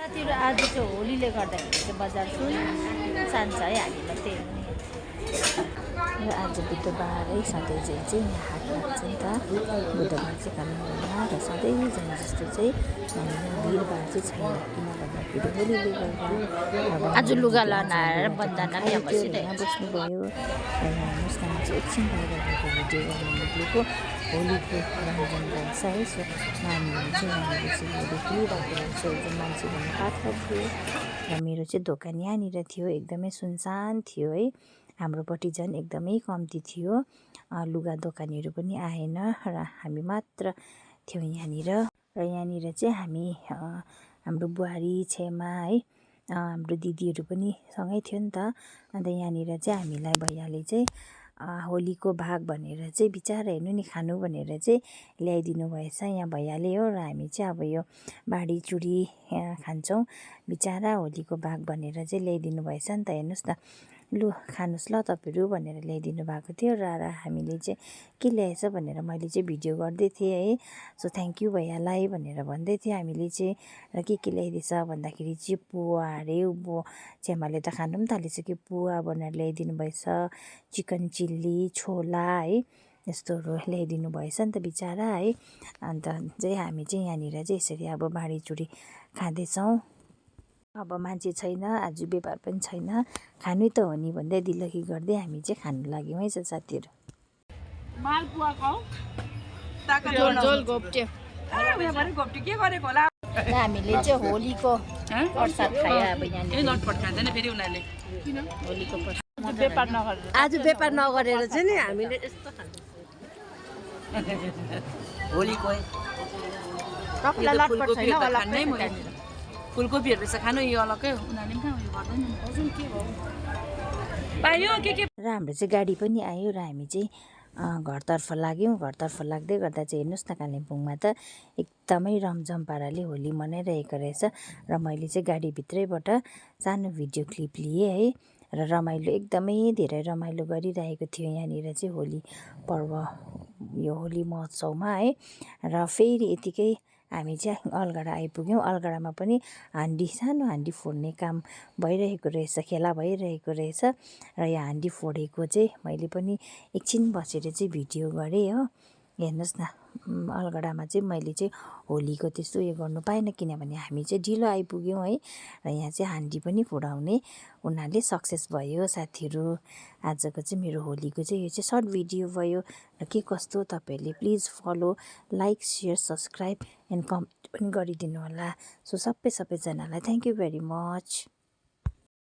साथीहरु आज चाहिँ होलीले गर्दाखेरि चाहिँ बजार सुनसान छ है हामीलाई त्यही र आज बुधबारै सधैँ चाहिँ हाट लाग्छ नि त बुधबार चाहिँ कालिम्पोङमा र सधैँ जाने जस्तो चाहिँ यहाँनिर भिडभाड चाहिँ छैन किन भन्दाखेरि होलीले गर्दा आज लुगा लगाएर बन्दाना यहाँ बस्नुभयो र यहाँ हेर्नुहोस् न चाहिँ एकछिन बाहिर भिडियो गर्न निक्लेको होलीको रमझम रहेछ है सो नानीहरू चाहिँ यहाँनिर चाहिँ होली खेलिरहेको रहेछ एकजना मान्छे भन्नु पात्र थियो र मेरो चाहिँ दोकान यहाँनिर थियो एकदमै सुनसान थियो है हाम्रोपट्टि झन् एकदमै कम्ती थियो लुगा दोकानीहरू पनि आएन र हामी मात्र थियौँ यहाँनिर र यहाँनिर चाहिँ हामी हाम्रो बुहारी छेमा है हाम्रो दिदीहरू पनि सँगै थियो नि त अन्त यहाँनिर चाहिँ हामीलाई भैयाले चाहिँ होलीको भाग भनेर चाहिँ बिचारा हेर्नु नि खानु भनेर चाहिँ ल्याइदिनु भएछ यहाँ भैयाले हो र हामी चाहिँ अब यो बाडी चुडी खान्छौँ बिचारा होलीको भाग भनेर चाहिँ ल्याइदिनु भएछ नि त हेर्नुहोस् न लु खानुहोस् ल तपाईँहरू भनेर ल्याइदिनु भएको थियो र हामीले चाहिँ के ल्याएछ भनेर मैले चाहिँ भिडियो गर्दै थिएँ है सो थ्याङ्क यू भैयालाई भनेर भन्दै थिएँ हामीले चाहिँ र के ल्याइदिएछ भन्दाखेरि चाहिँ पुवा अरे उँभो छेमाले त खानु पनि थालिसक्यो पुवा बनाएर ल्याइदिनु भएछ चिकन चिल्ली छोला है यस्तोहरू ल्याइदिनु भएछ नि त बिचारा है अन्त चाहिँ हामी चाहिँ यहाँनिर चाहिँ यसरी अब बाँडीचुडी खाँदैछौँ अब मान्छे छैन आज व्यापार पनि छैन खानु त हो नि भन्दै दिल्लगी गर्दै हामी चाहिँ खानु लाग्यौँ है साथीहरू हामीले चाहिँ होलीको प्रसाद खायो अब आज व्यापार नगरेर चाहिँ नि हामीले यस्तो होलीको फुलकोपीहरू रहेछ खानु यो अलग्गै उनीहरूले पनि कहाँ उयो गर्दैन र हाम्रो चाहिँ गाडी पनि आयो र हामी चाहिँ घरतर्फ लाग्यौँ घरतर्फ लाग्दै गर्दा चाहिँ हेर्नुहोस् न कालिम्पोङमा त एकदमै रमझम पाराले होली मनाइरहेको रहेछ र मैले चाहिँ गाडीभित्रैबाट सानो भिडियो क्लिप लिएँ है र रमाइलो एकदमै धेरै रमाइलो गरिरहेको थियो यहाँनिर चाहिँ होली पर्व यो होली महोत्सवमा है र फेरि यतिकै हामी चाहिँ अलगढा आइपुग्यौँ अलगढामा पनि सानो हाँडी फोड्ने काम भइरहेको रहेछ खेला भइरहेको रहेछ र यहाँ हाँडी फोडेको चाहिँ मैले पनि एकछिन बसेर चाहिँ भिडियो गरेँ हो हेर्नुहोस् न अलगढामा चाहिँ मैले चाहिँ होलीको त्यस्तो उयो गर्नु पाएन किनभने हामी चाहिँ ढिलो आइपुग्यौँ है र यहाँ चाहिँ हाँडी पनि फोडाउने उनीहरूले सक्सेस भयो साथीहरू आजको चाहिँ मेरो होलीको चाहिँ यो चाहिँ सर्ट भिडियो भयो र के कस्तो तपाईँहरूले please follow like share subscribe and comment पनि गरिदिनु होला सो सबैजनालाई थ्याङ्क यू भेरी मच